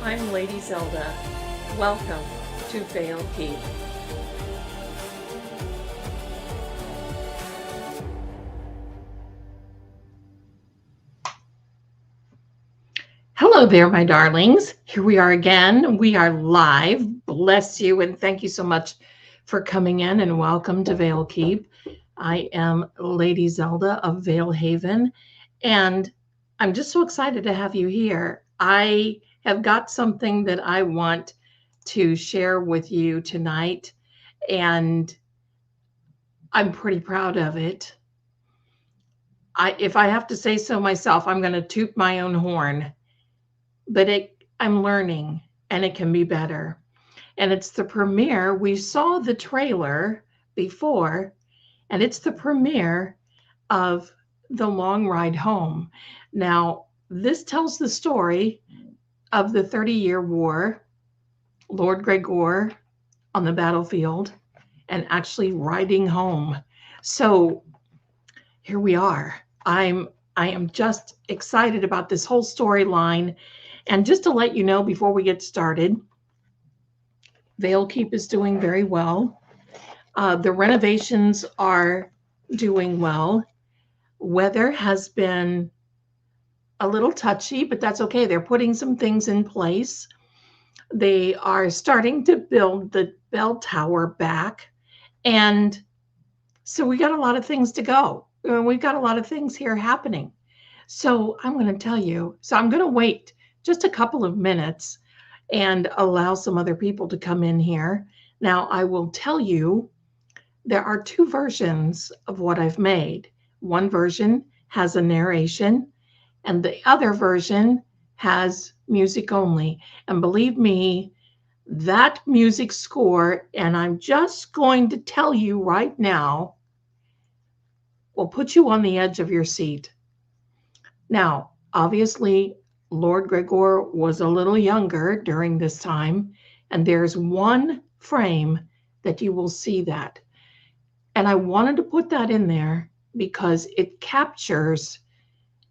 I'm Lady Zelda. Welcome to Vale Keep. Hello there, my darlings. Here we are again. We are live. Bless you and thank you so much for coming in and welcome to Vale Keep. I am Lady Zelda of Valehaven and I'm just so excited to have you here. I have got something that I want to share with you tonight, and I'm pretty proud of it. If I have to say so myself, I'm going to toot my own horn, but I'm learning and it can be better. And it's the premiere. We saw the trailer before, and it's the premiere of The Long Ride Home. Now, this tells the story of the 30-year war, Lord Greggor on the battlefield, and actually riding home. So here we are. I am just excited about this whole storyline. And just to let you know before we get started, Vale Keep is doing very well. The renovations are doing well. Weather has been a little touchy, but that's okay. They're putting some things in place. They are starting to build the bell tower back. And so we got a lot of things to go. We've got a lot of things here happening. So I'm going to tell you. So I'm going to wait just a couple of minutes and allow some other people to come in here. Now, I will tell you, there are two versions of what I've made. One version has a narration, and the other version has music only. And believe me, that music score, and I'm just going to tell you right now, will put you on the edge of your seat. Now, obviously, Lord Greggor was a little younger during this time, and there's one frame that you will see that. And I wanted to put that in there because it captures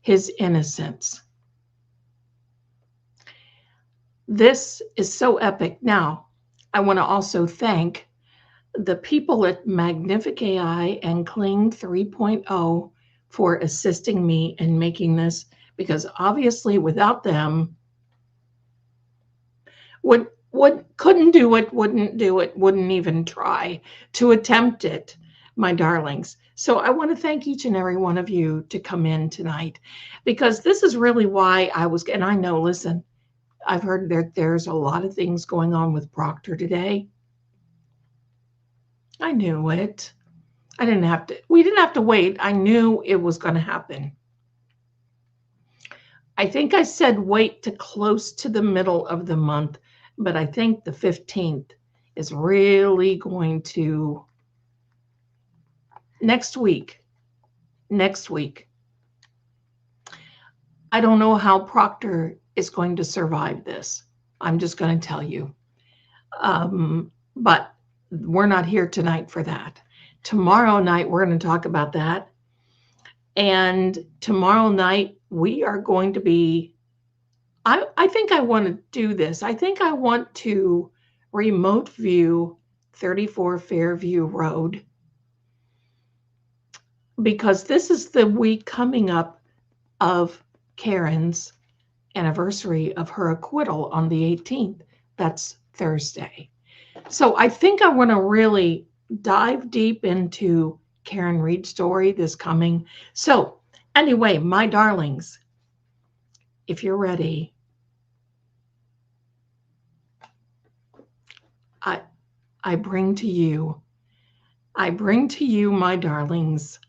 his innocence. This is so epic. Now, I want to also thank the people at Magnific AI and Kling 3.0 for assisting me in making this, because obviously without them, couldn't do it, wouldn't do it, wouldn't even try to attempt it, my darlings. So I want to thank each and every one of you to come in tonight, because this is really why and I know, listen, I've heard that there's a lot of things going on with Proctor today. I knew it. We didn't have to wait. I knew it was going to happen. I think I said wait to close to the middle of the month, but I think the 15th is really going to, next week. I don't know how Proctor is going to survive this. I'm just going to tell you. But we're not here tonight for that. Tomorrow night, we're going to talk about that. And tomorrow night, we are going to be, I think I want to do this. I think I want to remote view 34 Fairview Road, because this is the week coming up of Karen's anniversary of her acquittal on the 18th. That's Thursday. So I think I want to really dive deep into Karen Reed's story this coming. So anyway, my darlings, if you're ready, I bring to you, my darlings,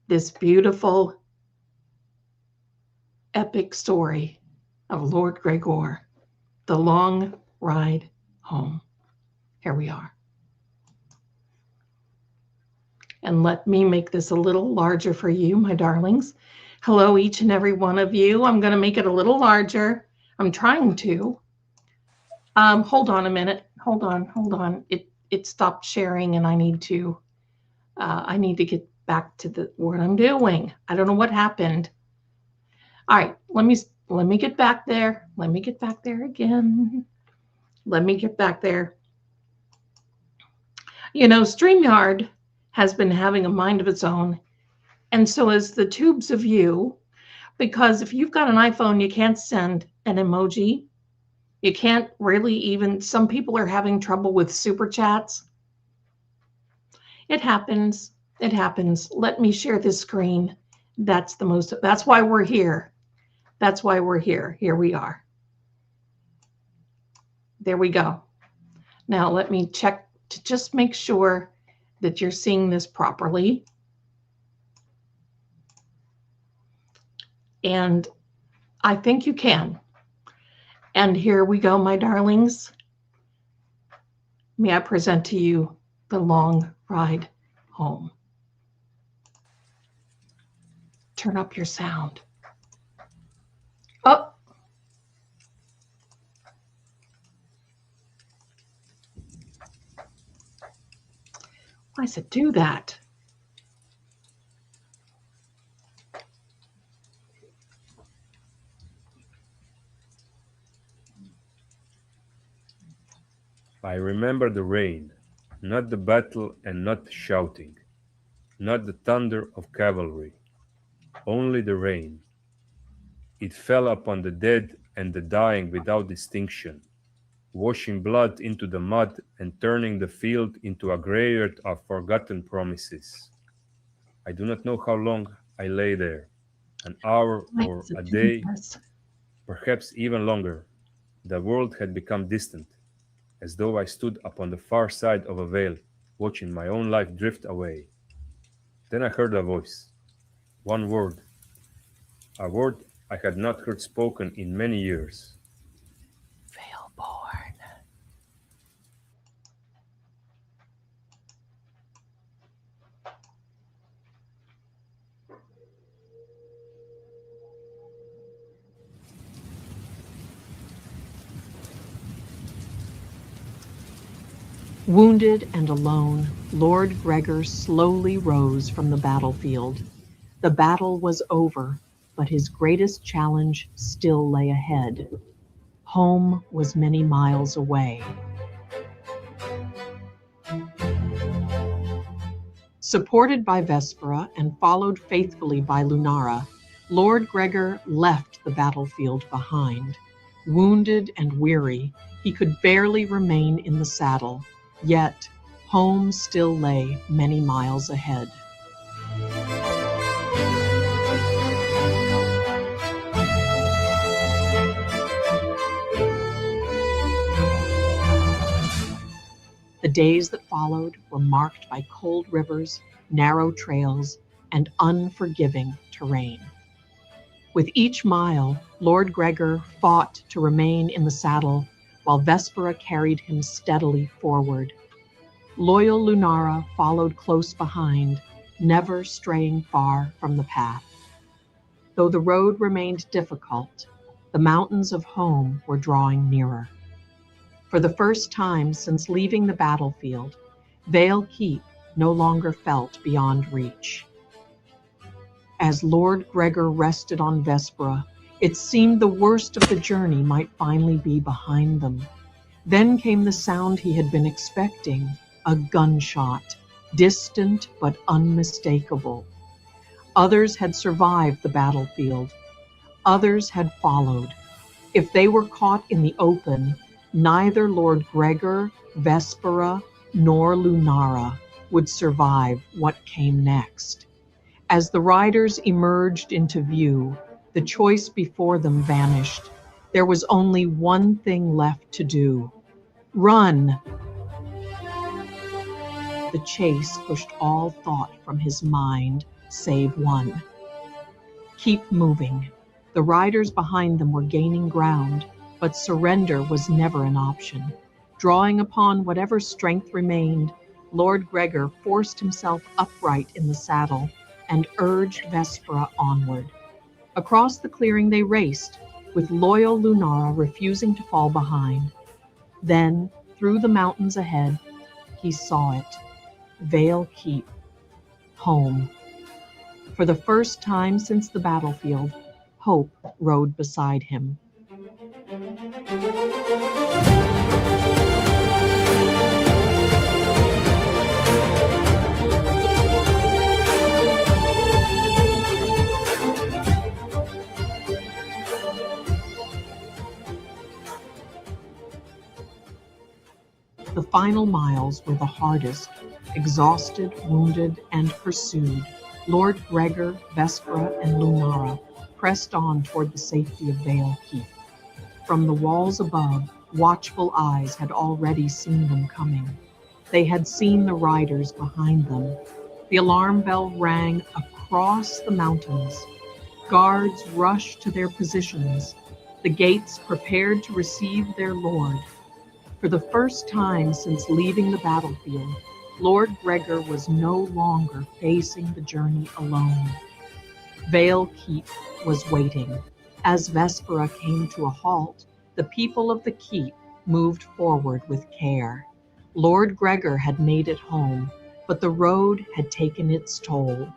this beautiful, epic story of Lord Greggor, The Long Ride Home. Here we are. And let me make this a little larger for you, my darlings. Hello, each and every one of you. I'm going to make it a little larger. I'm trying to. Hold on a minute. Hold on. It stopped sharing, and I need to get back to what I'm doing. I don't know what happened. All right, let me Let me get back there. Let me get back there again. Let me get back there. You know, StreamYard has been having a mind of its own, and so is the tubes of you, because if you've got an iPhone, you can't send an emoji. You can't really even, some people are having trouble with super chats. It happens. It happens. Let me share this screen. That's why we're here. That's why we're here. Here we are. There we go. Now let me check to just make sure that you're seeing this properly. And I think you can. And here we go, my darlings. May I present to you the long ride home. Turn up your sound. Oh. Why does it do that? I remember the rain, not the battle and not the shouting, not the thunder of cavalry, only the rain. It fell upon the dead and the dying without distinction, washing blood into the mud and turning the field into a graveyard of forgotten promises. I do not know how long I lay there, an hour or a day, perhaps even longer. The world had become distant, as though I stood upon the far side of a veil, watching my own life drift away. Then I heard a voice, one word, a word I had not heard spoken in many years. Valeborn. Wounded and alone, Lord Greggor slowly rose from the battlefield. The battle was over, but his greatest challenge still lay ahead. Home was many miles away. Supported by Vespera and followed faithfully by Lunara, Lord Greggor left the battlefield behind. Wounded and weary, he could barely remain in the saddle, yet home still lay many miles ahead. The days that followed were marked by cold rivers, narrow trails, and unforgiving terrain. With each mile, Lord Greggor fought to remain in the saddle while Vespera carried him steadily forward. Loyal Lunara followed close behind, never straying far from the path. Though the road remained difficult, the mountains of home were drawing nearer. For the first time since leaving the battlefield, Vale Keep no longer felt beyond reach. As Lord Greggor rested on Vespera, it seemed the worst of the journey might finally be behind them. Then came the sound he had been expecting, a gunshot, distant but unmistakable. Others had survived the battlefield. Others had followed. If they were caught in the open, neither Lord Greggor, Vespera, nor Lunara would survive what came next. As the riders emerged into view, the choice before them vanished. There was only one thing left to do: run. The chase pushed all thought from his mind, save one. Keep moving. The riders behind them were gaining ground, but surrender was never an option. Drawing upon whatever strength remained, Lord Greggor forced himself upright in the saddle and urged Vespera onward. Across the clearing they raced, with loyal Lunara refusing to fall behind. Then, through the mountains ahead, he saw it. Vale Keep. Home. For the first time since the battlefield, Hope rode beside him. The final miles were the hardest. Exhausted, wounded, and pursued, Lord Greggor, Vespera, and Lunara pressed on toward the safety of Vale Keep. From the walls above, watchful eyes had already seen them coming. They had seen the riders behind them. The alarm bell rang across the mountains. Guards rushed to their positions. The gates prepared to receive their lord. For the first time since leaving the battlefield, Lord Greggor was no longer facing the journey alone. Vale Keep was waiting. As Vespera came to a halt, the people of the keep moved forward with care. Lord Greggor had made it home, but the road had taken its toll.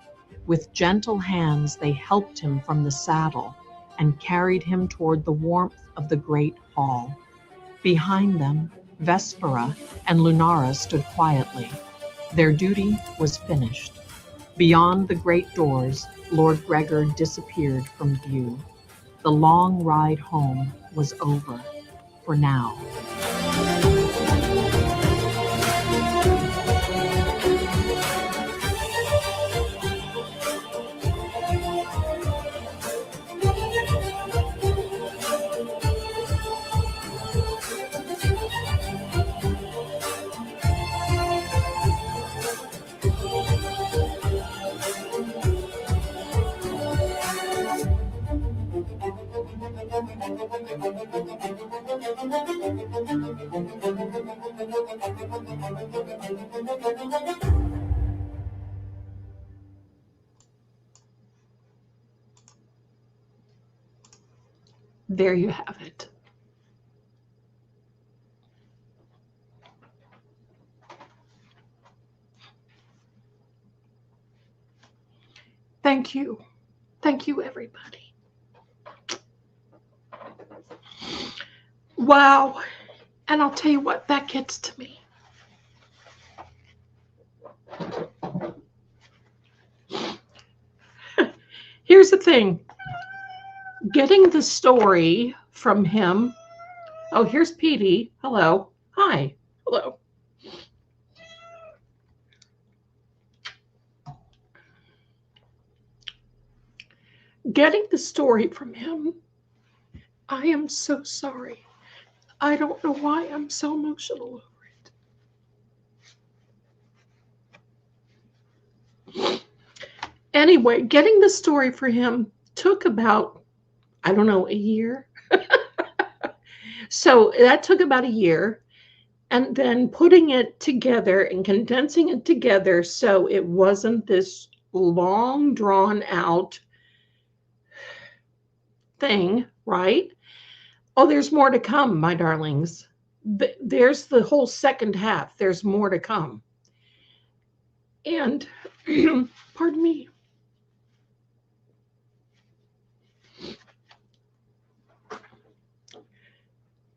With gentle hands, they helped him from the saddle and carried him toward the warmth of the great hall. Behind them, Vespera and Lunara stood quietly. Their duty was finished. Beyond the great doors, Lord Greggor disappeared from view. The long ride home was over, for now. There you have it. Thank you. Thank you, everybody. Wow. And I'll tell you what, that gets to me. Here's the thing. Getting the story from him. Oh, here's Petey. Hello. Hi. Hello. Getting the story from him. I am so sorry. I don't know why I'm so emotional over it. Anyway, getting the story for him took about, I don't know, a year. So that took about a year. And then putting it together and condensing it together so it wasn't this long, drawn out thing, right? Oh, there's more to come, my darlings. There's the whole second half. There's more to come. And, pardon me.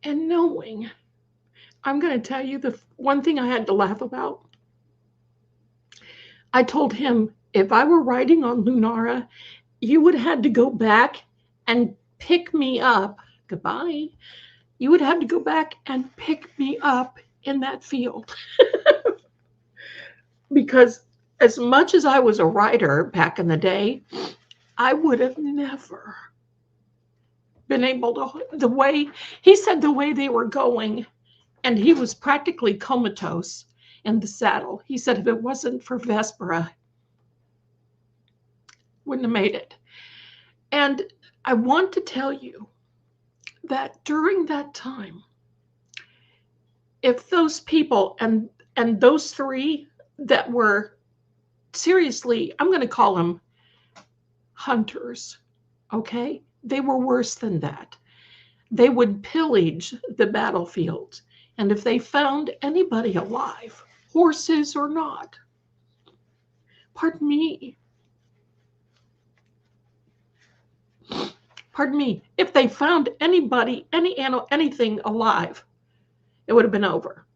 And knowing, I'm going to tell you the one thing I had to laugh about. I told him, if I were writing on Lunara, you would have had to go back and pick me up. Goodbye. You would have to go back and pick me up in that field. Because as much as I was a writer back in the day, I would have never been able to, the way, he said the way they were going, and he was practically comatose in the saddle. He said if it wasn't for Vespera, wouldn't have made it. And I want to tell you that during that time, if those people and those three that were seriously, I'm going to call them hunters, okay? They were worse than that. They would pillage the battlefields. And if they found anybody alive, horses or not, pardon me, pardon me, if they found anybody, any animal, anything alive, it would have been over.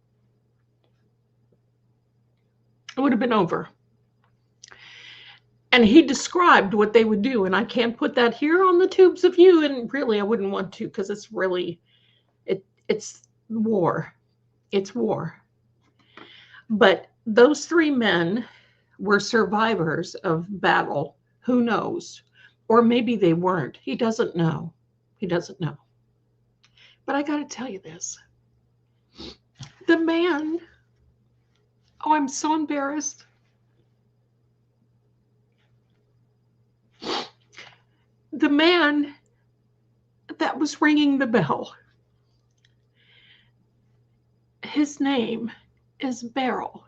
It would have been over. And he described what they would do. And I can't put that here on the tubes of you. And really, I wouldn't want to, because it's really, it's war. It's war. But those three men were survivors of battle. Who knows? Or maybe they weren't. He doesn't know. He doesn't know. But I got to tell you this. The man, oh, I'm so embarrassed. The man that was ringing the bell, his name is Beryl,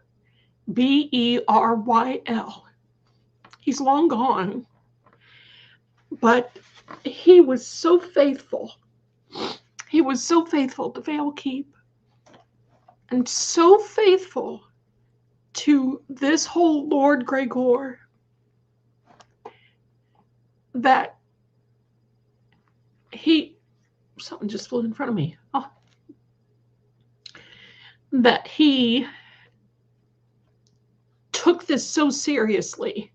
Beryl. He's long gone, but he was so faithful. He was so faithful to Vale Keep and so faithful to this whole Lord Greggor that something just flew in front of me. Oh. That he took this so seriously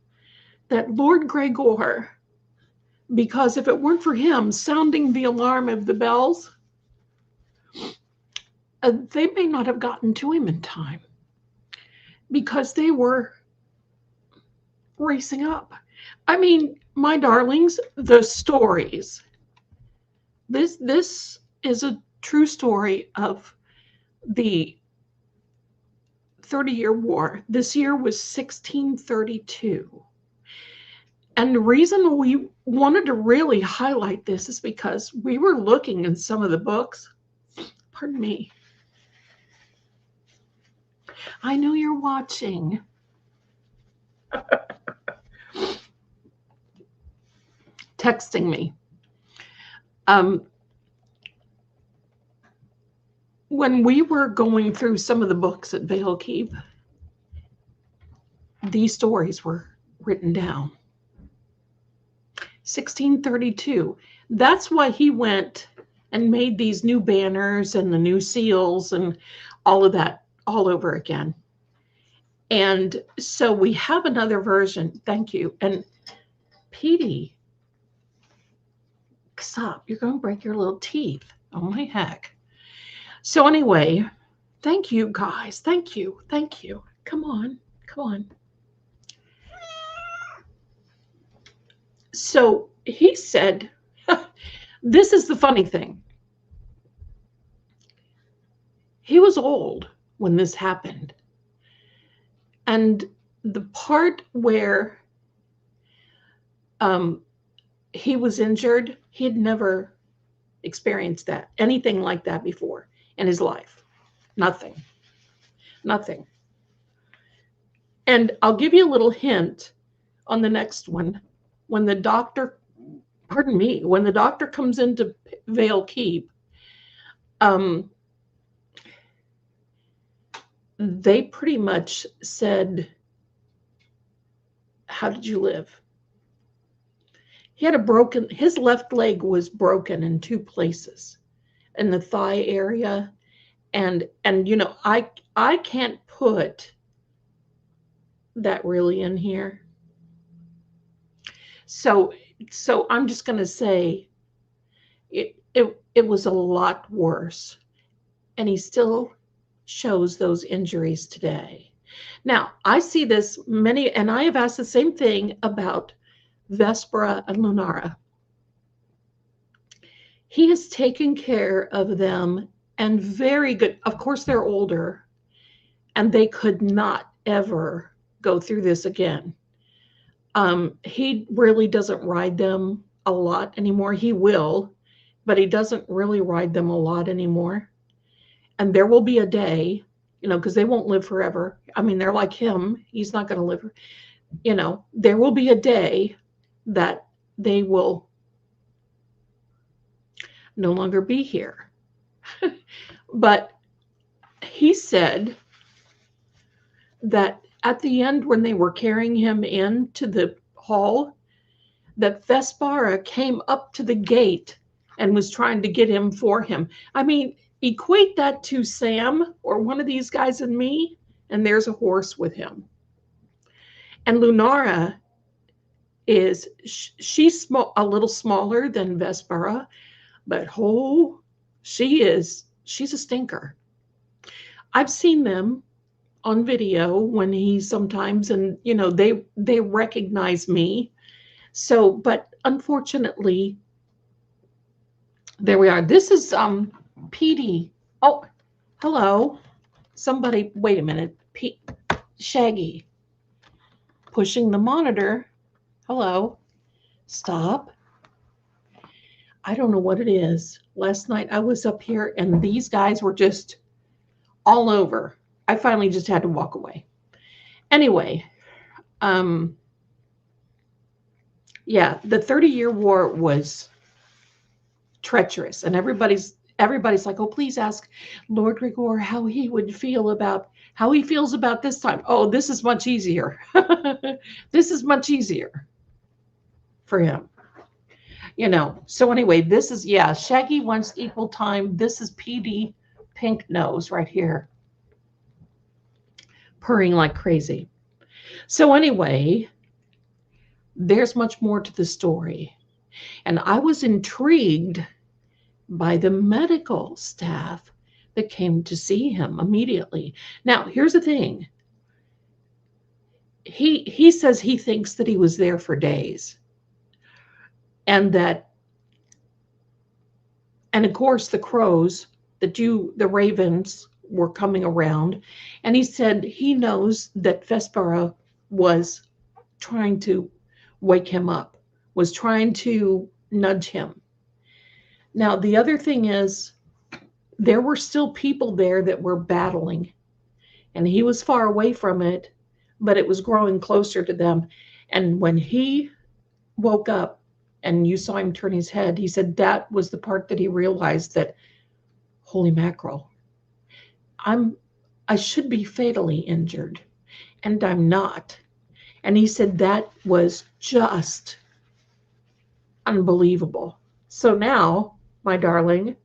that Lord Greggor, because if it weren't for him sounding the alarm of the bells, they may not have gotten to him in time because they were racing up. I mean, my darlings, the stories. This is a true story of the 30-Year War. This year was 1632. And the reason we wanted to really highlight this is because we were looking in some of the books. Pardon me. I know you're watching. Texting me. When we were going through some of the books at Vale Keep, these stories were written down. 1632. That's why he went and made these new banners and the new seals and all of that all over again. And so we have another version. Thank you. And Petey, stop. You're going to break your little teeth. Oh, my heck. So anyway, thank you, guys. Thank you. Thank you. Come on. Come on. So he said, this is the funny thing. He was old when this happened. And the part where he was injured, he had never experienced that, anything like that before in his life. Nothing. Nothing. And I'll give you a little hint on the next one. When the doctor, pardon me, when the doctor comes into Vale Keep, they pretty much said, how did you live? He had his left leg was broken in two places, in the thigh area. And you know, I can't put that really in here. So I'm just going to say it was a lot worse. And he still shows those injuries today. Now, I see this and I have asked the same thing about Vespera and Lunara. He has taken care of them and very good. Of course, they're older and they could not ever go through this again. He really doesn't ride them a lot anymore. He will, but he doesn't really ride them a lot anymore. And there will be a day, you know, because they won't live forever. I mean, they're like him. He's not going to live. You know, there will be a day that they will no longer be here. But he said that at the end, when they were carrying him into the hall, that Vespara came up to the gate and was trying to get him for him. I mean, equate that to Sam or one of these guys and me, and there's a horse with him. And Lunara is, she's a little smaller than Vespara, but she's a stinker. I've seen them on video when he sometimes, and they recognize me. So, but unfortunately, there we are. This is PD. Oh, hello. Somebody, wait a minute. Shaggy. Pushing the monitor. Hello. Stop. I don't know what it is. Last night I was up here and these guys were just all over. I finally just had to walk away. Anyway, yeah, the 30-year war was treacherous, and everybody's like, oh, please ask Lord Greggor how he feels about this time. Oh, this is much easier. This is much easier for him. So anyway, this is, yeah, Shaggy wants equal time. This is PD Pink Nose right here, purring like crazy. So anyway, there's much more to the story. And I was intrigued by the medical staff that came to see him immediately. Now, here's the thing. He says he thinks that he was there for days. And of course the crows, the ravens were coming around, and he said he knows that Vespara was trying to wake him up, was trying to nudge him. Now, the other thing is, there were still people there that were battling, and he was far away from it, but it was growing closer to them. And when he woke up and you saw him turn his head, he said that was the part that he realized that, holy mackerel, I should be fatally injured, and I'm not. And he said that was just unbelievable. So now, my darling,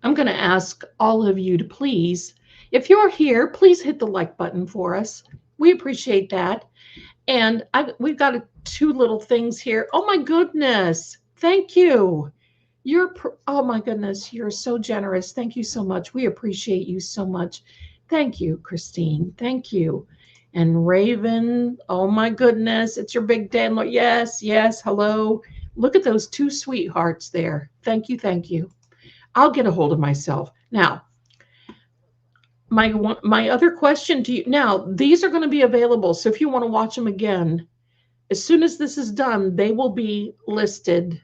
I'm going to ask all of you to please, if you're here, please hit the like button for us. We appreciate that. And we've got two little things here. Oh my goodness. Thank you. Oh my goodness. You're so generous. Thank you so much. We appreciate you so much. Thank you, Christine. Thank you. And Raven, oh my goodness. It's your big day. Yes, yes. Hello. Look at those two sweethearts there. Thank you. Thank you. I'll get a hold of myself. Now, my other question to you, now, these are going to be available. So if you want to watch them again, as soon as this is done, they will be listed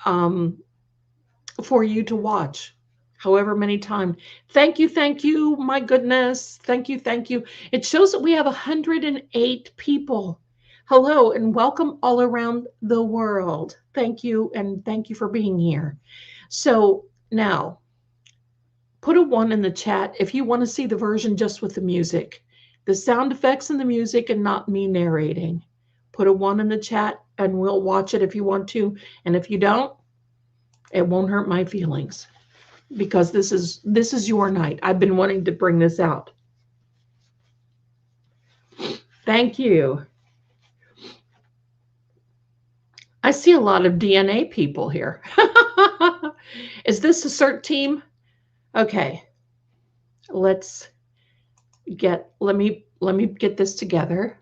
for you to watch however many times. Thank you. Thank you. My goodness. Thank you. Thank you. It shows that we have 108 people. Hello and welcome all around the world. Thank you. And thank you for being here. So now, put a 1 in the chat if you want to see the version just with the music, the sound effects and the music, and not me narrating. Put a 1 in the chat and we'll watch it if you want to. And if you don't, it won't hurt my feelings, because this is your night. I've been wanting to bring this out. Thank you. I see a lot of DNA people here. Is this a cert team? Okay. Let me get this together.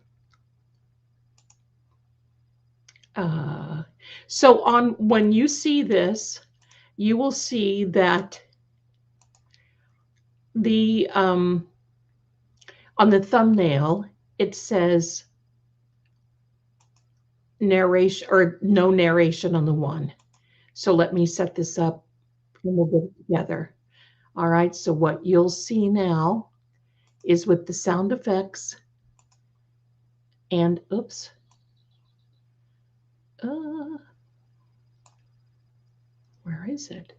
So when you see this, you will see that on the thumbnail, it says narration or no narration on the 1. So let me set this up and we'll get it together. All right, so what you'll see now is with the sound effects and oops. Where is it?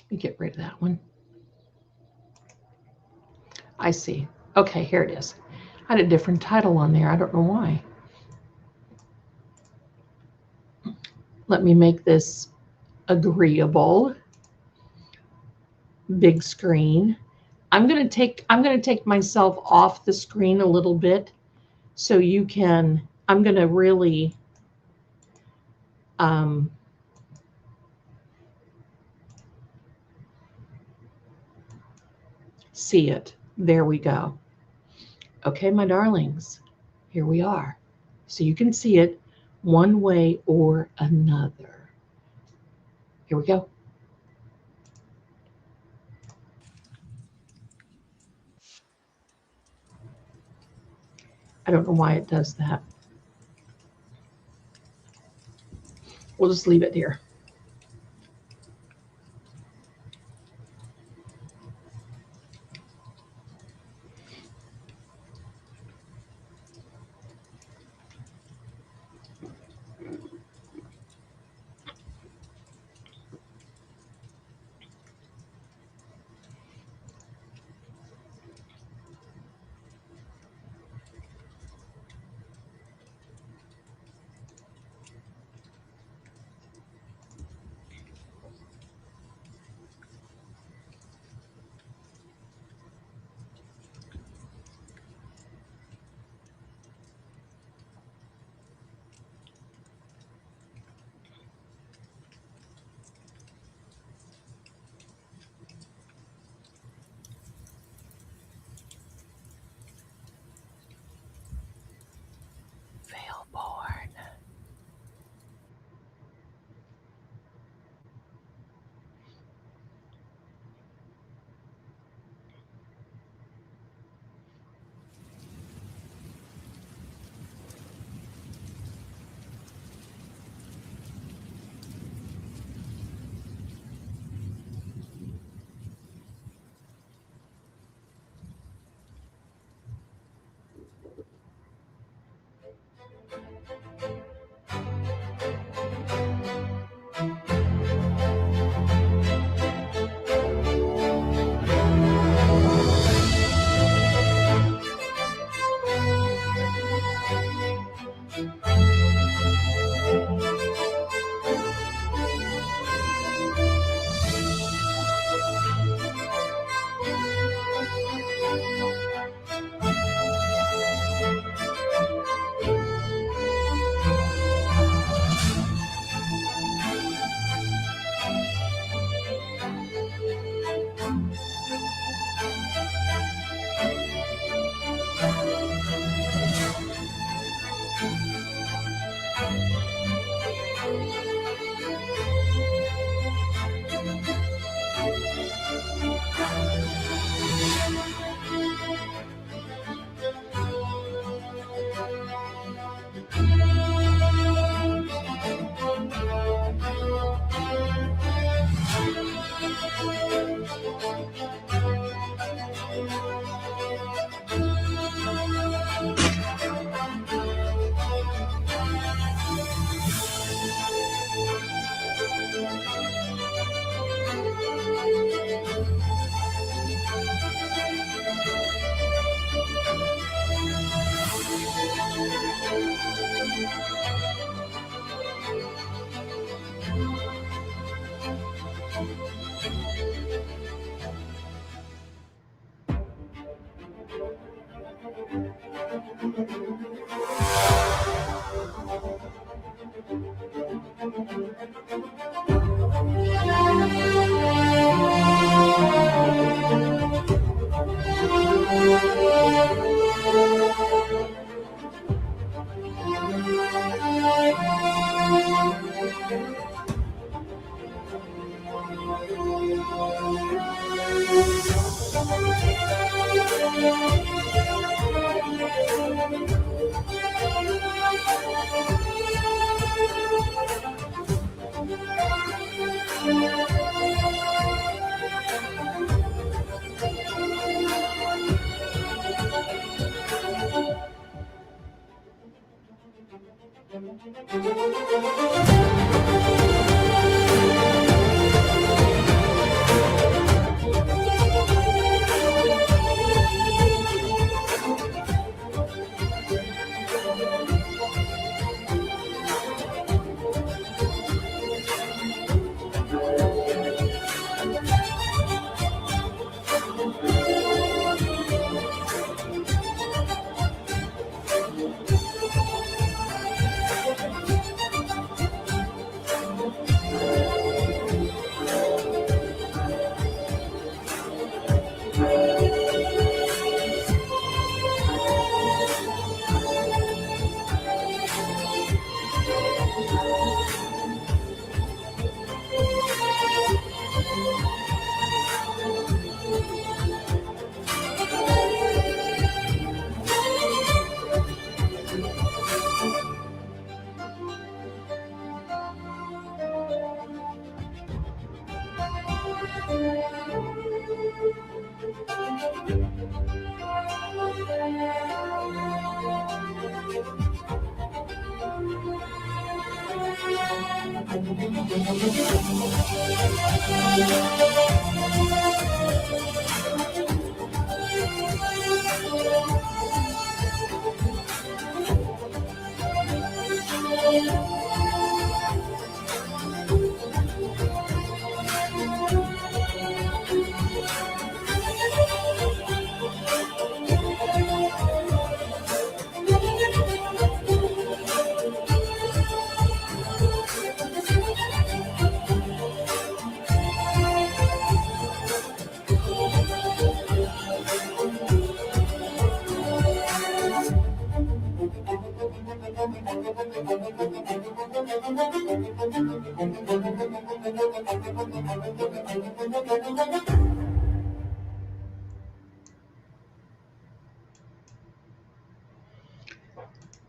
Let me get rid of that one. I see. Okay, here it is. I had a different title on there. I don't know why. Let me make this agreeable. Big screen. I'm going to take myself off the screen a little bit so you can, I'm going to really see it. There we go. Okay, my darlings, here we are. So you can see it one way or another. Here we go. I don't know why it does that. We'll just leave it here.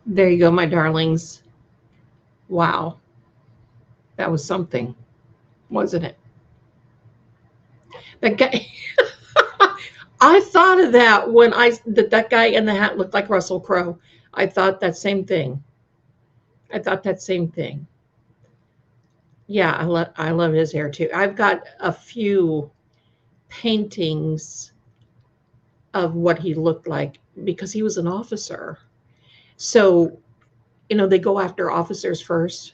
There you go, my darlings. Wow. That was something, wasn't it? That guy. I thought of that when that guy in the hat looked like Russell Crowe. I thought that same thing. Yeah, I love his hair too. I've got a few paintings of what he looked like because he was an officer. So, they go after officers first.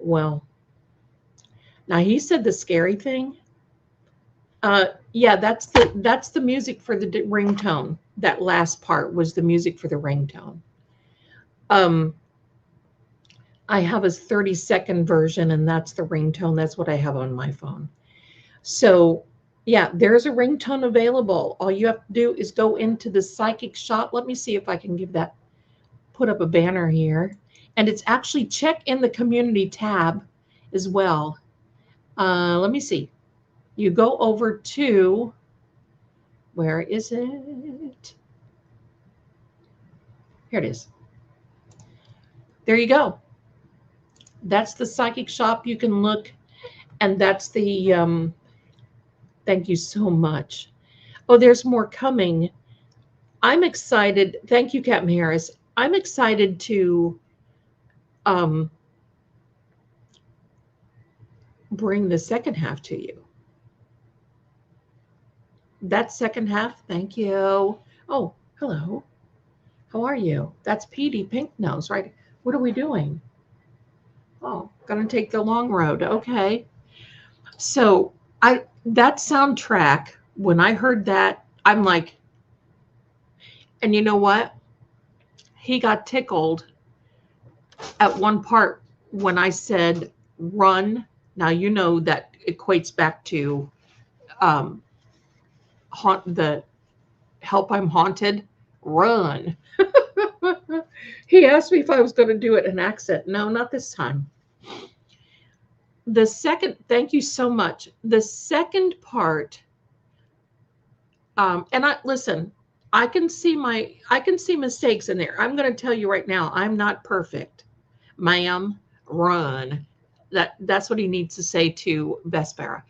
Well, now he said the scary thing. Yeah, that's the music for the ringtone. That last part was the music for the ringtone. I have a 30-second version, and that's the ringtone. That's what I have on my phone. So, yeah, there's a ringtone available. All you have to do is go into the psychic shop. Let me see if I can put up a banner here. And it's actually check in the community tab as well. Let me see. You go over to, where is it? Here it is. There you go. That's the psychic shop. You can look, and that's the, thank you so much. Oh, there's more coming. I'm excited. Thank you, Captain Harris. I'm excited to bring the second half to you. That second half, thank you. Oh, hello. How are you? That's Petey Pink Nose, right? What are we doing? Oh, gonna take the long road. Okay. So that soundtrack, when I heard that, I'm like, and you know what? He got tickled at one part when I said run. Now you know that equates back to the help I'm haunted, run. He asked me if I was going to do it in accent. No, not this time. The second, thank you so much. The second part, and listen, I can see mistakes in there. I'm going to tell you right now, I'm not perfect. Ma'am, run. That's what he needs to say to Vespera.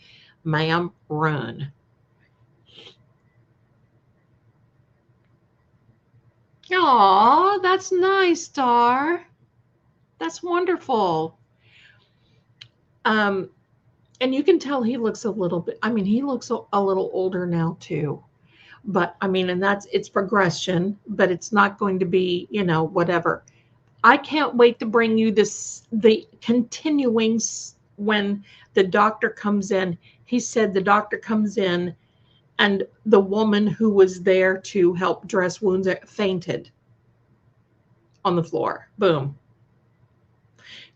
Ma'am, run. Aw, that's nice, Star. That's wonderful. And you can tell he looks a little bit, he looks a little older now too. But and it's progression, but it's not going to be, whatever. I can't wait to bring you the continuing when the doctor comes in. He said the doctor comes in and the woman who was there to help dress wounds fainted on the floor. Boom.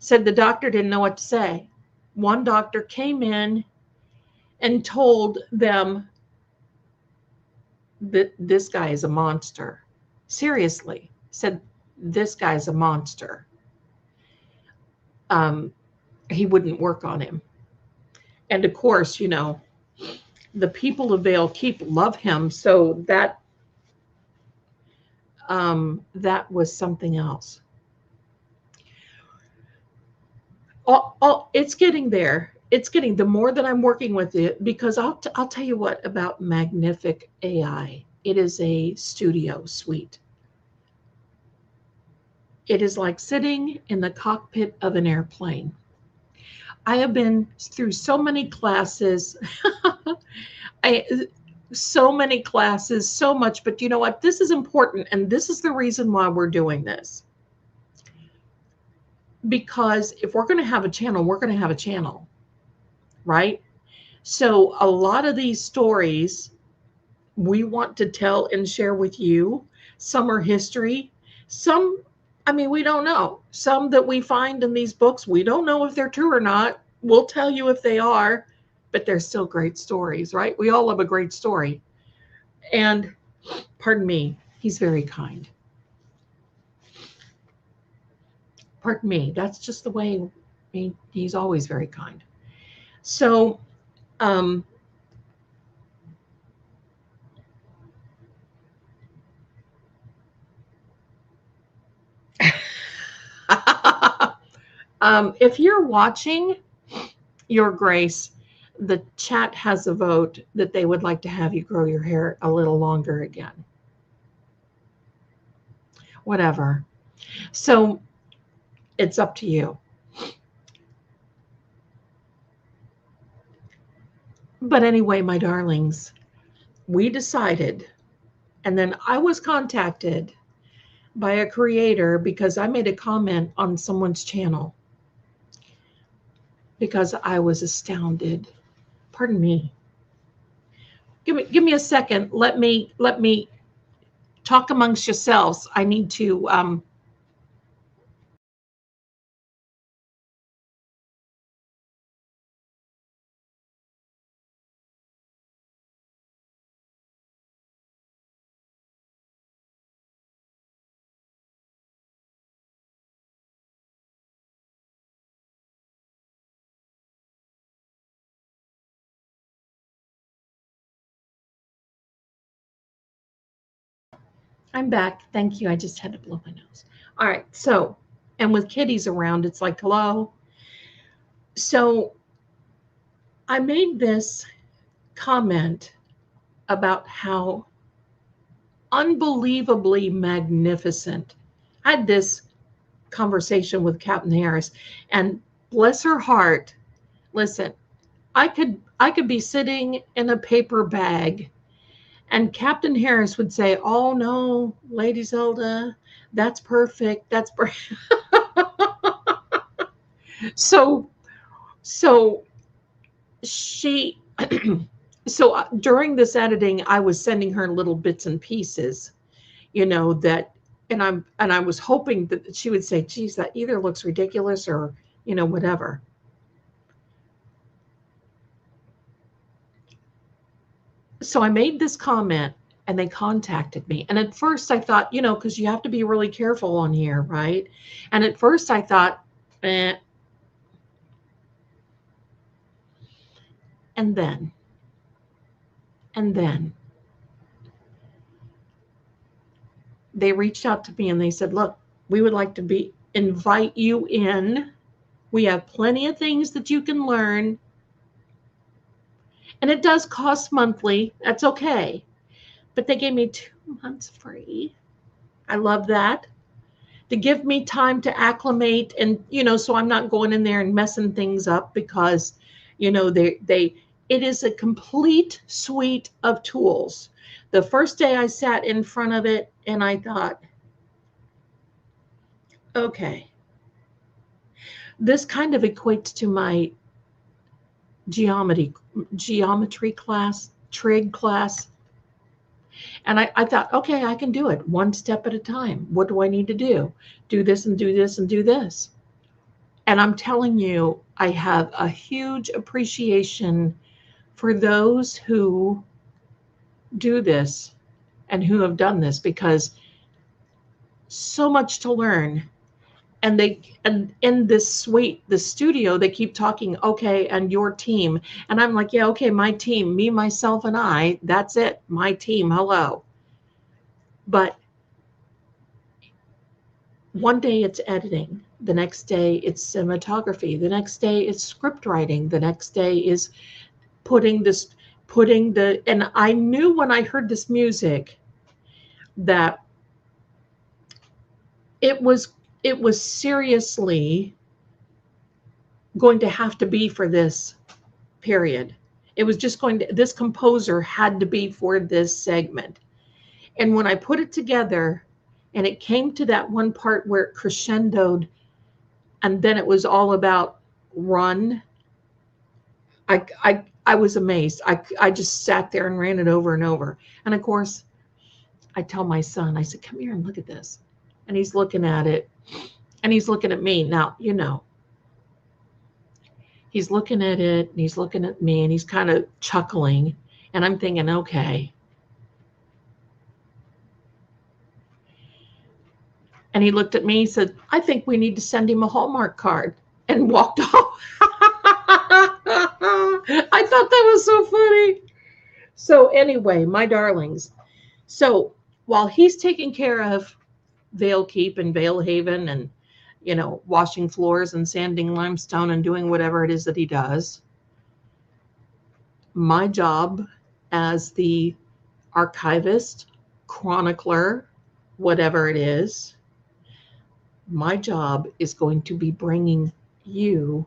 Said the doctor didn't know what to say. One doctor came in and told them that this guy is a monster. Seriously, said this guy's a monster. He wouldn't work on him. And of course, the people of Vale Keep love him. So that was something else. It's getting there. it's getting, the more that I'm working with it, because I'll tell you what about Magnific AI. It is a studio suite. It is like sitting in the cockpit of an airplane. I have been through so many classes. So many classes, so much, but you know what? This is important, and this is the reason why we're doing this. Because if we're going to have a channel, we're going to have a channel, right? So a lot of these stories we want to tell and share with you. Some are history. Some, I mean, we don't know. Some that we find in these books, we don't know if they're true or not. We'll tell you if they are, but they're still great stories, right? We all love a great story. And pardon me, he's very kind. Pardon me, that's just the way he's always very kind. So, if you're watching, Your Grace, the chat has a vote that they would like to have you grow your hair a little longer again. Whatever. So it's up to you. But anyway, my darlings, we decided, and then I was contacted by a creator because I made a comment on someone's channel because I was astounded. Pardon me. Give me a second. Let me talk amongst yourselves. I need to I'm back. Thank you. I just had to blow my nose. All right. So, and with kitties around, it's like, hello. So I made this comment about how unbelievably magnificent. I had this conversation with Captain Harris, and bless her heart, listen, I could be sitting in a paper bag and Captain Harris would say, "Oh no, Lady Zelda, that's perfect. That's perfect." So she so during this editing, I was sending her little bits and pieces, that, and I was hoping that she would say, "Geez, that either looks ridiculous or, whatever." So I made this comment and they contacted me. And at first I thought, because you have to be really careful on here, right? And at first I thought, eh. And then they reached out to me and they said, "Look, we would like to invite you in. We have plenty of things that you can learn. And it does cost monthly. That's okay." But they gave me 2 months free. I love that. To give me time to acclimate and, so I'm not going in there and messing things up because, it is a complete suite of tools. The first day I sat in front of it and I thought, okay, this kind of equates to my geometry class, trig class. And I thought, okay, I can do it one step at a time. What do I need to do? Do this and do this and do this. And I'm telling you, I have a huge appreciation for those who do this and who have done this, because so much to learn. And in this suite, the studio, they keep talking, okay, and your team. And I'm like, yeah, okay, my team, me, myself, and I, that's it. My team, hello. But one day it's editing. The next day it's cinematography. The next day it's script writing. The next day is and I knew when I heard this music that it was seriously going to have to be for this period. It was just this composer had to be for this segment. And when I put it together and it came to that one part where it crescendoed and then it was all about run, I was amazed. I just sat there and ran it over and over. And of course, I tell my son, I said, come here and look at this. And he's looking at it and he's looking at me. Now, he's looking at it and he's looking at me and he's kind of chuckling. And I'm thinking, okay. And he looked at me, he said, I think we need to send him a Hallmark card, and walked off. I thought that was so funny. So anyway, my darlings. So while he's taking care of Vale Keep and Valehaven and, washing floors and sanding limestone and doing whatever it is that he does, my job as the archivist, chronicler, whatever it is, my job is going to be bringing you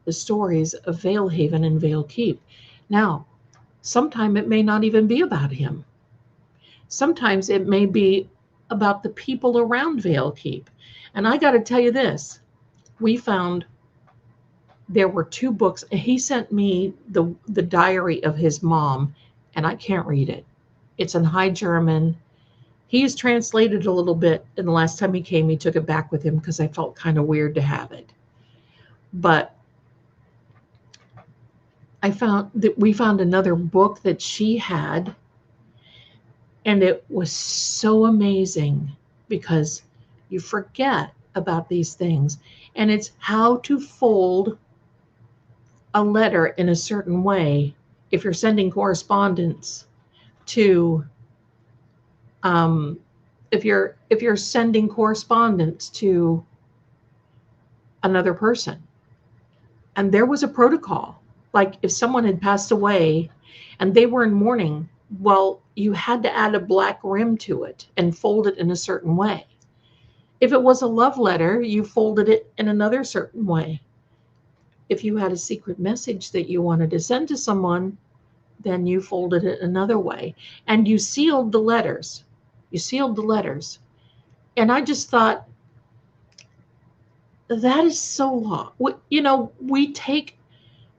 the stories of Valehaven and Vale Keep. Now, sometimes it may not even be about him. Sometimes it may be about the people around Vale Keep. And I got to tell you this, we found there were 2 books. He sent me the diary of his mom, and I can't read it. It's in High German. He's translated a little bit, and the last time he came, he took it back with him because I felt kind of weird to have it. But we found another book that she had, and it was so amazing because you forget about these things. And it's how to fold a letter in a certain way if you're sending correspondence to if you're sending correspondence to another person. And there was a protocol. Like if someone had passed away and they were in mourning, well, you had to add a black rim to it and fold it in a certain way. If it was a love letter, you folded it in another certain way. If you had a secret message that you wanted to send to someone, then you folded it another way. And you sealed the letters. And I just thought, that is so long. We take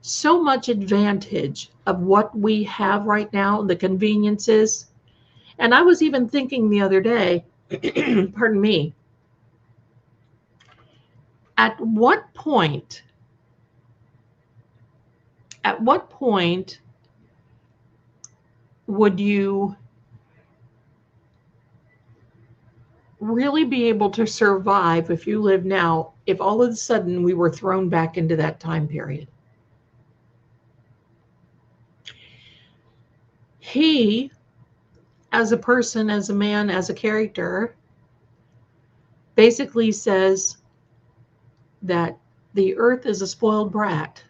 so much advantage of what we have right now, the conveniences. And I was even thinking the other day, pardon me, at what point would you really be able to survive if you live now, if all of a sudden we were thrown back into that time period? He, as a person, as a man, as a character, basically says that the earth is a spoiled brat.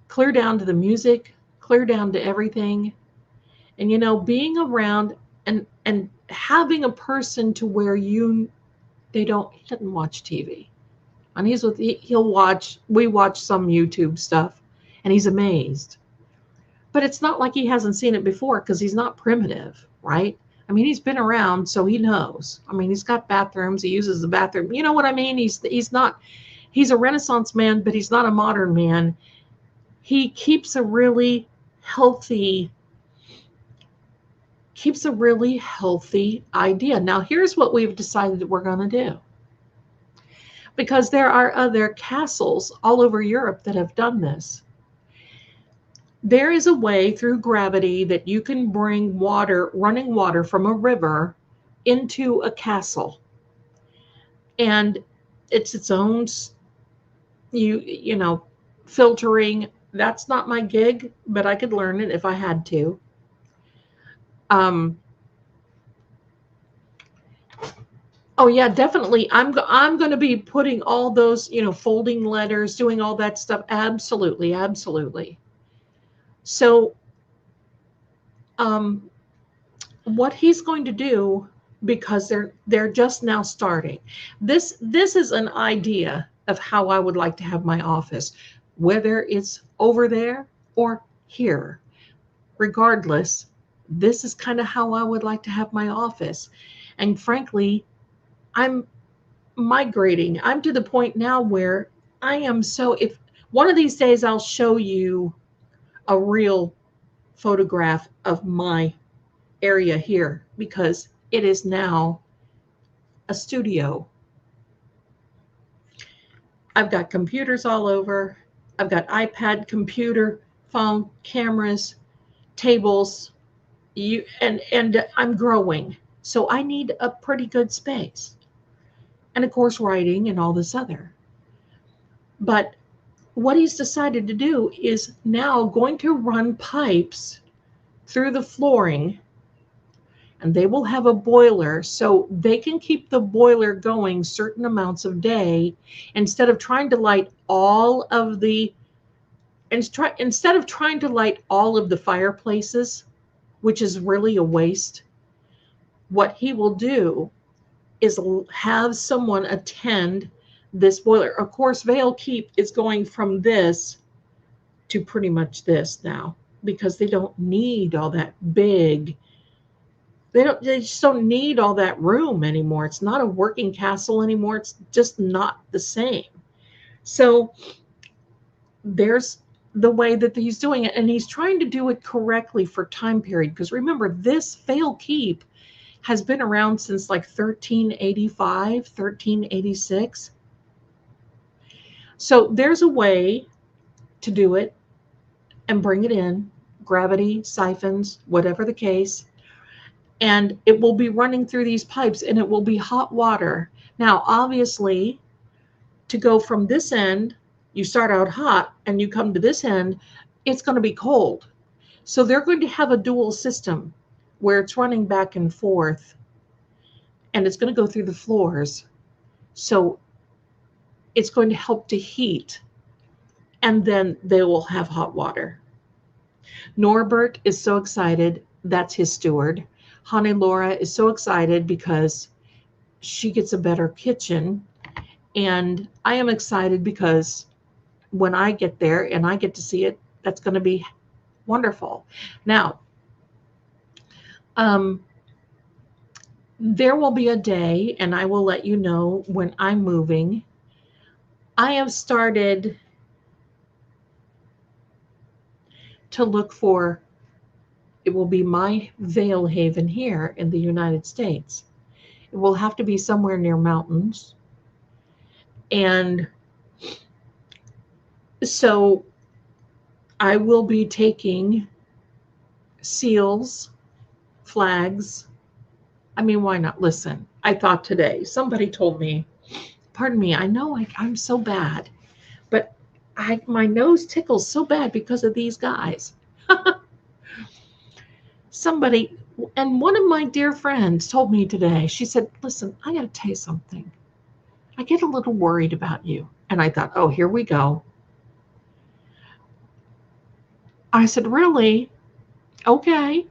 Clear down to the music, clear down to everything. And being around and having a person to where he doesn't watch TV. And we watch some YouTube stuff and he's amazed. But it's not like he hasn't seen it before because he's not primitive, right? I mean, he's been around, so he knows. I mean, he's got bathrooms. He uses the bathroom. You know what I mean? He's a Renaissance man, but he's not a modern man. He keeps a really healthy idea. Now, here's what we've decided that we're going to do. Because there are other castles all over Europe that have done this. There is a way through gravity that you can bring running water from a river into a castle. And it's its own, filtering. That's not my gig, but I could learn it if I had to. Oh yeah, definitely. I'm going to be putting all those, folding letters, doing all that stuff. Absolutely, absolutely. So, um, what he's going to do, because they're just now starting. This is an idea of how I would like to have my office, whether it's over there or here. Regardless, this is kind of how I would like to have my office. And frankly, I'm migrating. I'm to the point now where I am so, if one of these days I'll show you a real photograph of my area here, because it is now a studio. I've got computers all over. I've got iPad, computer, phone, cameras, tables, and I'm growing. So I need a pretty good space. And of course, writing and all this other. But what he's decided to do is now going to run pipes through the flooring, and they will have a boiler so they can keep the boiler going certain amounts of day, instead of trying to light all of the fireplaces, which is really a waste. What he will do is have someone attend this boiler. Of course, Vale Keep is going from this to pretty much this now, because they don't need all that big. They just don't need all that room anymore. It's not a working castle anymore. It's just not the same. So there's the way that he's doing it, and he's trying to do it correctly for time period. Because remember, this Vale Keep has been around since like 1385, 1386. So there's a way to do it and bring it in, gravity, siphons, whatever the case. And it will be running through these pipes, and it will be hot water. Now, obviously, to go from this end, you start out hot and you come to this end, it's going to be cold. So they're going to have a dual system where it's running back and forth, and it's going to go through the floors. So it's going to help to heat, and then they will have hot water. Norbert is so excited. That's his steward. Laura is so excited because she gets a better kitchen. And I am excited because when I get there and I get to see it, that's going to be wonderful. Now, there will be a day, and I will let you know when I'm moving. I have started to look for, it will be my Valehaven here in the United States. It will have to be somewhere near mountains. And so I will be taking seals, flags. I mean, why not? Listen, I thought today, somebody told me, pardon me, I know I'm so bad, but my nose tickles so bad because of these guys. Somebody, and one of my dear friends told me today, she said, listen, I got to tell you something. I get a little worried about you. And I thought, oh, here we go. I said, really? Okay.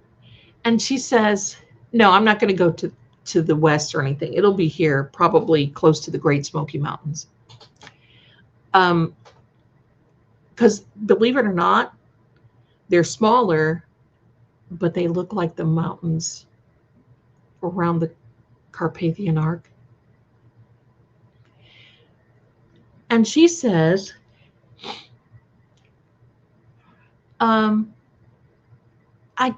And she says, no, I'm not going to go to the west or anything. It'll be here, probably close to the Great Smoky Mountains. Because believe it or not, they're smaller, but they look like the mountains around the Carpathian Arc. And she says, I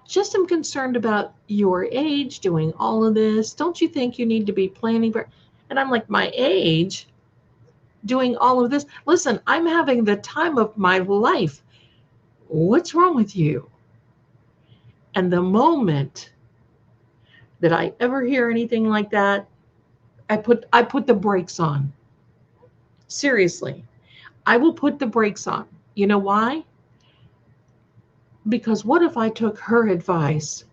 just am concerned about your age doing all of this. Don't you think you need to be planning for? And I'm like, my age? Doing all of this? Listen, I'm having the time of my life. What's wrong with you? And the moment that I ever hear anything like that, I put the brakes on. Seriously, I will put the brakes on. You know why? Because what if I took her advice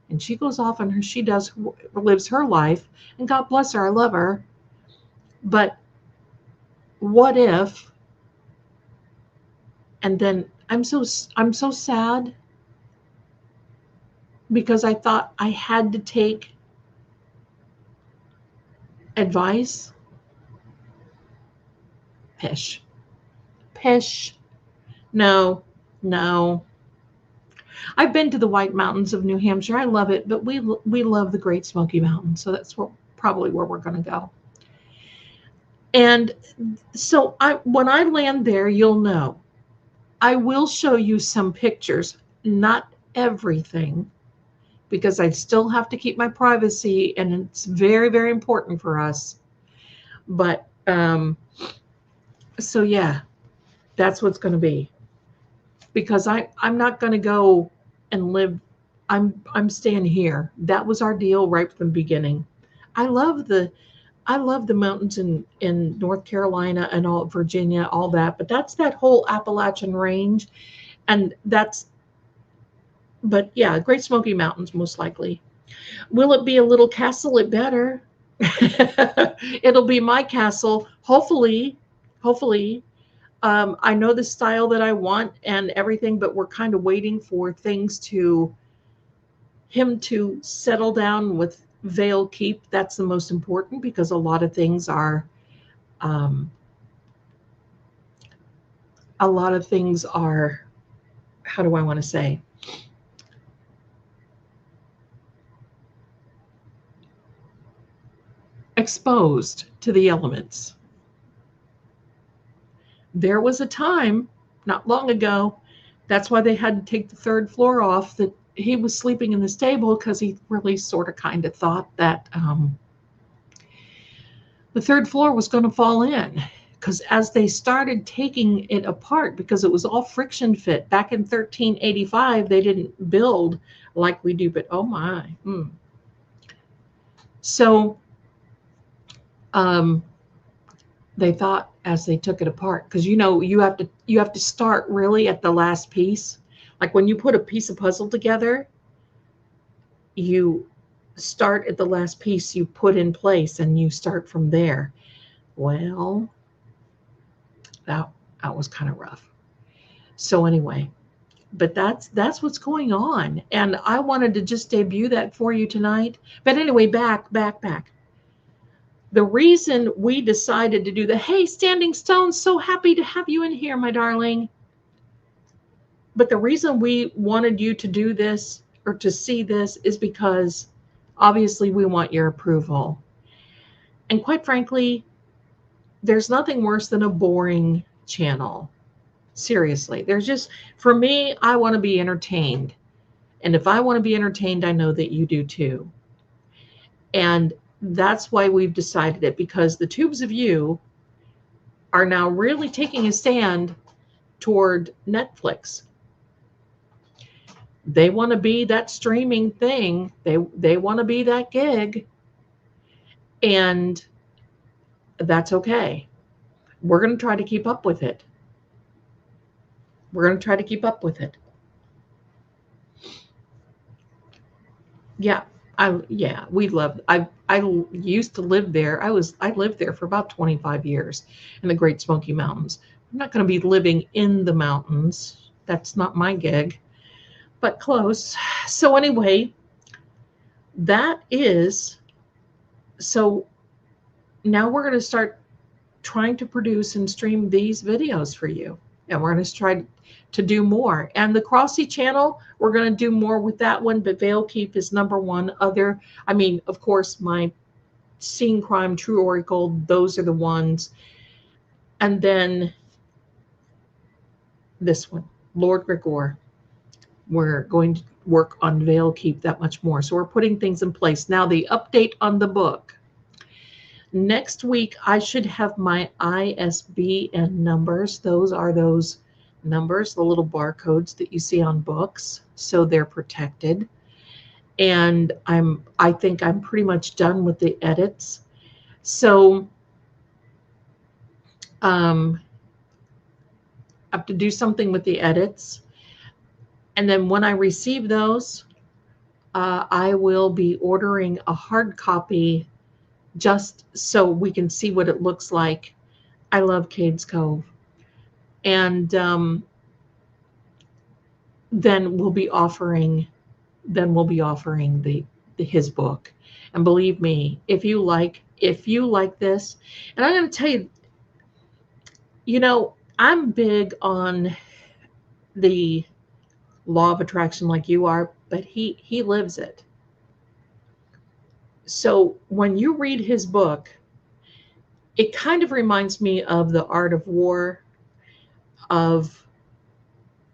and she goes off and she lives her life, and God bless her, I love her. But what if, and then I'm so sad because I thought I had to take advice. Pish. Pish. No, no. I've been to the White Mountains of New Hampshire. I love it, but we love the Great Smoky Mountains, so that's probably where we're going to go. And so when I land there, you'll know. I will show you some pictures, not everything, because I still have to keep my privacy, and it's very, very important for us. But so yeah, that's what's going to be. Because I'm not going to go and live. I'm staying here. That was our deal right from the beginning. I love the mountains in North Carolina and all Virginia, all that, but that's that whole Appalachian range, and but yeah, Great Smoky Mountains most likely. Will it be a little castle? It better. It'll be my castle, hopefully. Hopefully, I know the style that I want and everything, but we're kind of waiting for him to settle down with Vale Keep. That's the most important, because a lot of things are, how do I want to say? Exposed to the elements. There was a time, not long ago, that's why they had to take the third floor off, that he was sleeping in the stable, because he really sort of kind of thought that the third floor was going to fall in. Because as they started taking it apart, because it was all friction fit back in 1385, they didn't build like we do, but oh my. So they thought, as they took it apart, because you have to start really at the last piece. Like when you put a piece of puzzle together, you start at the last piece you put in place, and you start from there. Well, that was kind of rough. So anyway, but that's what's going on, and I wanted to just debut that for you tonight. But anyway, back. The reason we decided to do hey, Standing Stone, so happy to have you in here, my darling. But the reason we wanted you to do this, or to see this, is because obviously we want your approval. And quite frankly, there's nothing worse than a boring channel. Seriously, there's just, for me, I want to be entertained. And if I want to be entertained, I know that you do too. And that's why we've decided it, because the tubes of you are now really taking a stand toward Netflix. They want to be that streaming thing. They want to be that gig. And that's okay. We're going to try to keep up with it. We're going to try to keep up with it. Yeah. We love. I used to live there. I lived there for about 25 years in the Great Smoky Mountains. I'm not going to be living in the mountains. That's not my gig, but close. So anyway, so now we're going to start trying to produce and stream these videos for you, and we're going to try to do more. And the Crosse channel, we're going to do more with that one, but Vale Keep is number one. Of course, my Scene Crime, True Oracle, those are the ones. And then this one, Lord Greggor, we're going to work on Vale Keep that much more. So we're putting things in place. Now the update on the book. Next week, I should have my ISBN numbers. Those are those numbers, the little barcodes that you see on books, so they're protected. And I think I'm pretty much done with the edits. So I have to do something with the edits. And then when I receive those, I will be ordering a hard copy just so we can see what it looks like. I love Cades Cove. And then we'll be offering his book. And believe me, if you like this, and I'm going to tell you, you know, I'm big on the law of attraction like you are, but he lives it. So when you read his book, it kind of reminds me of The Art of War, of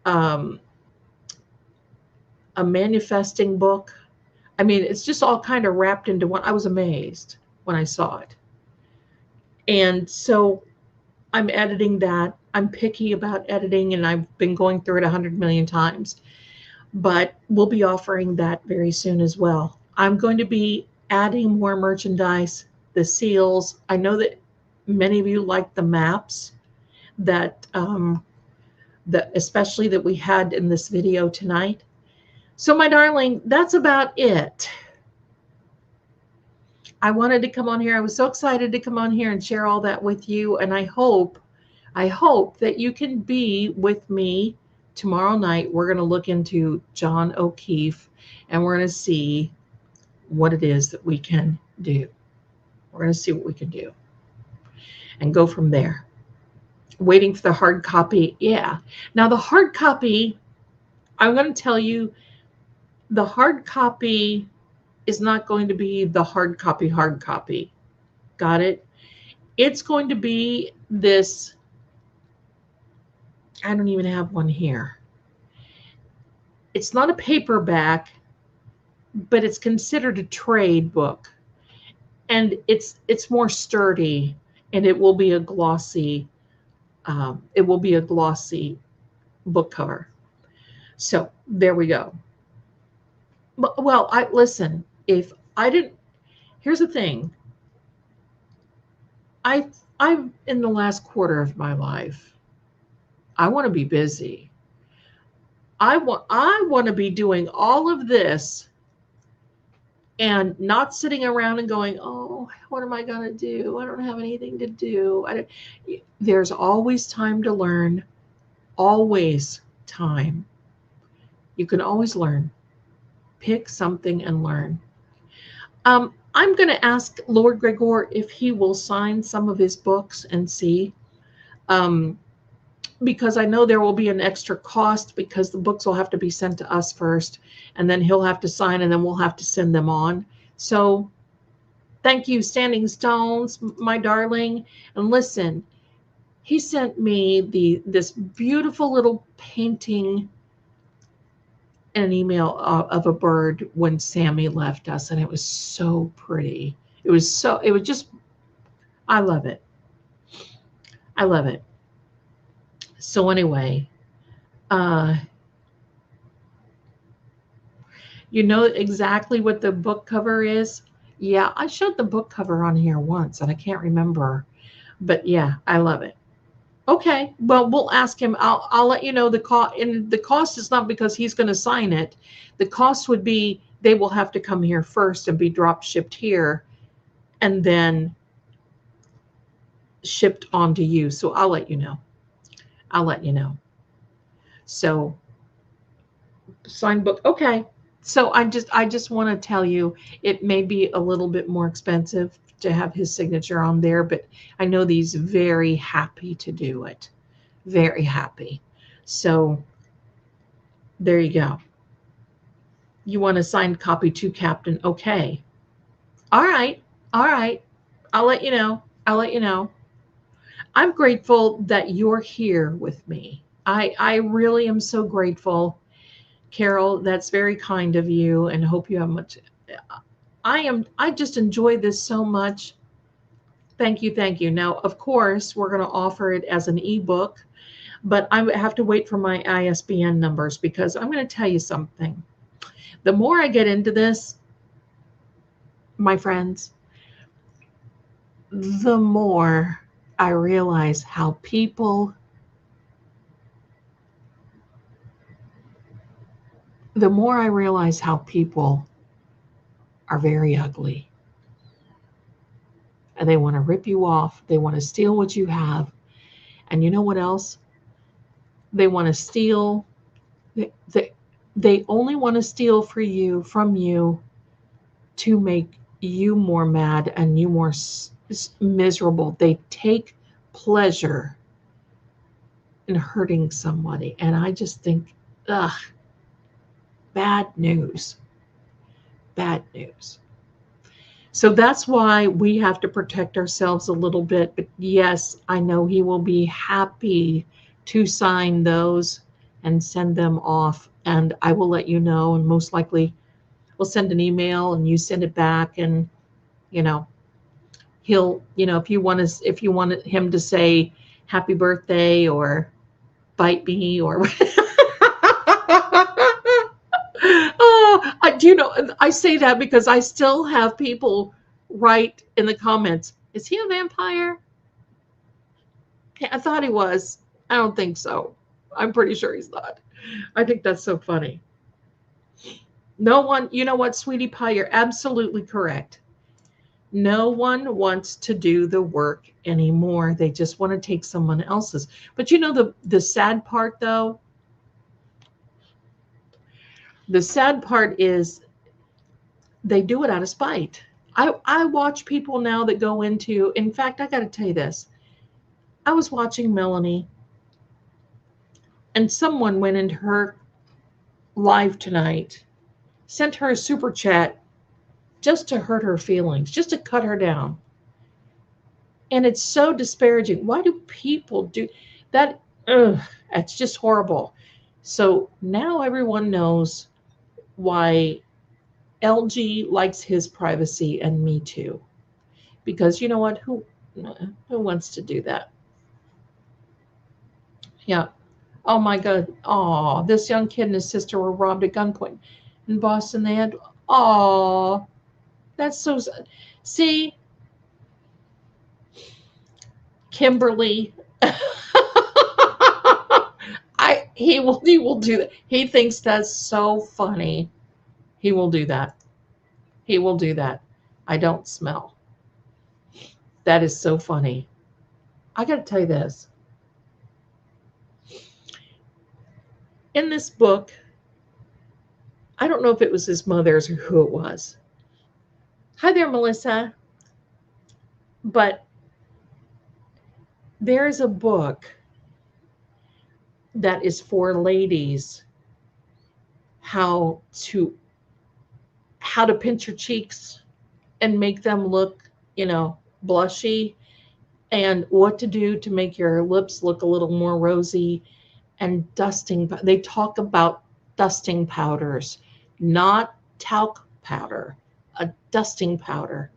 um, a manifesting book. I mean, it's just all kind of wrapped into one. I was amazed when I saw it. And so I'm editing that. I'm picky about editing, and I've been going through it 100 million times. But we'll be offering that very soon as well. I'm going to be adding more merchandise, the seals. I know that many of you like the maps that especially that we had in this video tonight. So my darling, that's about it. I wanted to come on here. I was so excited to come on here and share all that with you. And I hope that you can be with me tomorrow night. We're going to look into John O'Keefe, and we're going to see what it is that we can do. We're going to see what we can do and go from there. Waiting for the hard copy. Yeah. Now the hard copy, I'm going to tell you, the hard copy is not going to be the hard copy. Got it? It's going to be this. I don't even have one here. It's not a paperback, but it's considered a trade book. And it's more sturdy, and it will be a glossy book cover. So there we go. Well, listen, if I didn't, here's the thing. I've in the last quarter of my life, I want to be busy. I want to be doing all of this and not sitting around and going, oh, what am I going to do? I don't have anything to do. There's always time to learn. Always time. You can always learn. Pick something and learn. I'm going to ask Lord Greggor if he will sign some of his books and see. Because I know there will be an extra cost, because the books will have to be sent to us first, and then he'll have to sign, and then we'll have to send them on. So thank you, Standing Stones, my darling. And listen, he sent me this beautiful little painting in an email of a bird when Sammy left us, and it was so pretty. It was just, I love it. I love it. So anyway, you know exactly what the book cover is? Yeah, I showed the book cover on here once, and I can't remember. But yeah, I love it. Okay, well, we'll ask him. I'll let you know the cost. And the cost is not because he's going to sign it. The cost would be they will have to come here first and be drop shipped here, and then shipped on to you. So I'll let you know. I'll let you know. So signed book. Okay. So I just want to tell you, it may be a little bit more expensive to have his signature on there, but I know that he's very happy to do it. Very happy. So there you go. You want a signed copy to Captain? Okay. All right. All right. I'll let you know. I'll let you know. I'm grateful that you're here with me. I really am so grateful. Carol, that's very kind of you, and hope you have much. I just enjoy this so much. Thank you, thank you. Now, of course, we're going to offer it as an ebook, but I have to wait for my ISBN numbers, because I'm going to tell you something. The more I get into this, my friends, the more I realize how people are very ugly. And they want to rip you off. They want to steal what you have. And you know what else? They want to steal. They only want to steal from you to make you more mad and you more miserable. They take pleasure in hurting somebody. And I just think, ugh, bad news. Bad news. So that's why we have to protect ourselves a little bit. But yes, I know he will be happy to sign those and send them off. And I will let you know. And most likely we'll send an email and you send it back. And, you know, he'll, you know, if you want him to say happy birthday or bite me or oh, do you know, I say that because I still have people write in the comments, is he a vampire? I thought he was. I don't think so. I'm pretty sure he's not. I think that's so funny. No one, you know what, sweetie pie, you're absolutely correct. No one wants to do the work anymore. They just want to take someone else's. But you know, the sad part though, the sad part is they do it out of spite. I watch people now that go into, in fact, I got to tell you this. I was watching Melanie and someone went into her live tonight, sent her a super chat just to hurt her feelings, just to cut her down. And it's so disparaging. Why do people do that? Ugh, it's just horrible. So now everyone knows why LG likes his privacy and me too. Because you know what? Who wants to do that? Yeah. Oh my God. Oh, this young kid and his sister were robbed at gunpoint in Boston. They had, oh, that's so, see, Kimberly, he will do that. He thinks that's so funny. He will do that. He will do that. I don't smell. That is so funny. I got to tell you this. In this book, I don't know if it was his mother's or who it was. Hi there, Melissa. But there's a book that is for ladies how to pinch your cheeks and make them look, you know, blushy, and what to do to make your lips look a little more rosy, and dusting. They talk about dusting powders, not talc powder, a dusting powder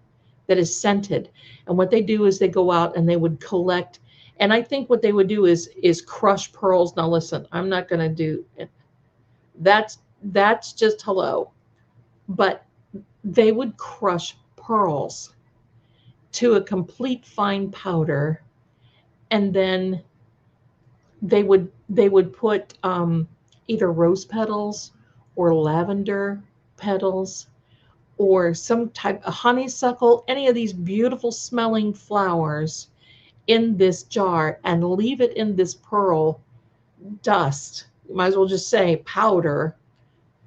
that is scented. And what they do is they go out and they would collect, and I think what they would do is crush pearls. Now listen, I'm not going to do it. That's just hello. But they would crush pearls to a complete fine powder, and then they would put either rose petals or lavender petals or some type of honeysuckle, any of these beautiful smelling flowers in this jar and leave it in this pearl dust. You might as well just say powder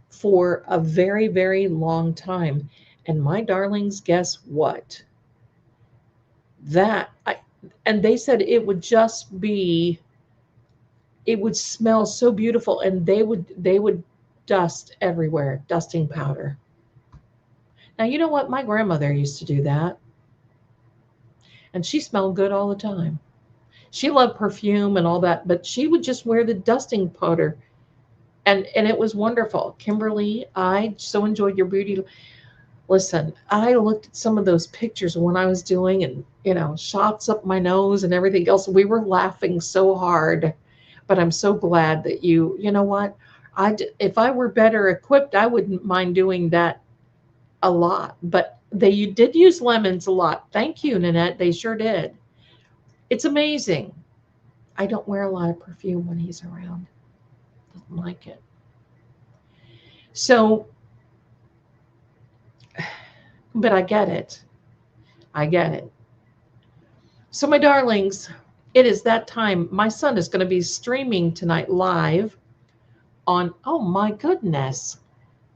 for a very, very long time. And my darlings, guess what? And they said it would just be, it would smell so beautiful, and they would dust everywhere, dusting powder. Now, you know what? My grandmother used to do that, and she smelled good all the time. She loved perfume and all that, but she would just wear the dusting powder, and it was wonderful. Kimberly, I so enjoyed your beauty. Listen, I looked at some of those pictures when I was doing, and, you know, shots up my nose and everything else. We were laughing so hard, but I'm so glad that you know what? If I were better equipped, I wouldn't mind doing that a lot. But they did use lemons a lot. Thank you, Nanette. They sure did. It's amazing. I don't wear a lot of perfume when he's around. Doesn't like it. So but I get it. I get it. So, my darlings, it is that time. My son is going to be streaming tonight live on, oh my goodness.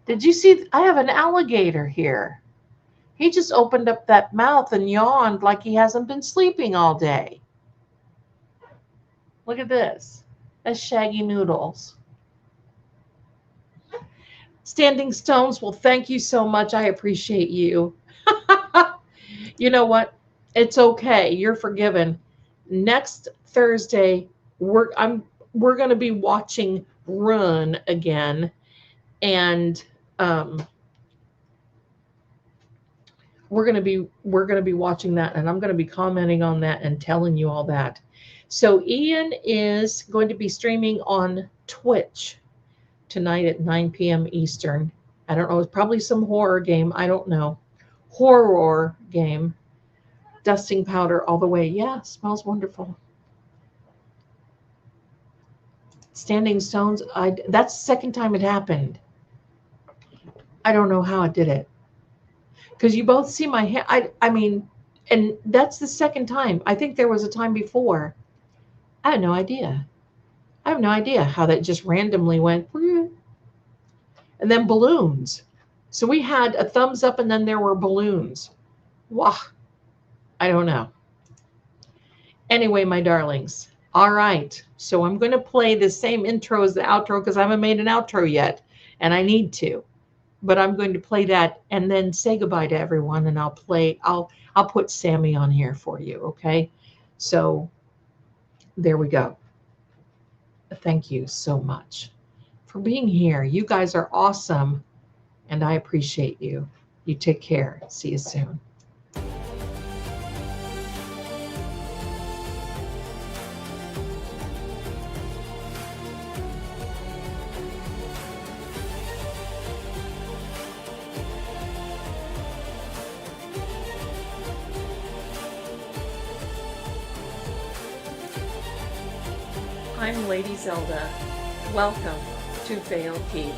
Did you see? I have an alligator here. He just opened up that mouth and yawned like he hasn't been sleeping all day. Look at this. That's Shaggy Noodles. Standing Stones, well, thank you so much. I appreciate you. You know what? It's okay. You're forgiven. Next Thursday, we're going to be watching Run again, and we're going to be watching that, and I'm going to be commenting on that and telling you all that. So Ian is going to be streaming on Twitch tonight at 9 p.m. Eastern. I don't know. It's probably some horror game. I don't know. Horror game. Dusting powder all the way. Yeah, smells wonderful. Standing Stones. That's the second time it happened. I don't know how it did it. Because you both see my hand. I mean, and that's the second time. I think there was a time before. I had no idea. I have no idea how that just randomly went. And then balloons. So we had a thumbs up and then there were balloons. Wow. I don't know. Anyway, my darlings. All right. So I'm going to play the same intro as the outro because I haven't made an outro yet. And I need to. But I'm going to play that and then say goodbye to everyone. And I'll put Sammy on here for you. Okay. So there we go. Thank you so much for being here. You guys are awesome. And I appreciate you. You take care. See you soon. I'm Lady Zelda. Welcome to Vale Keep.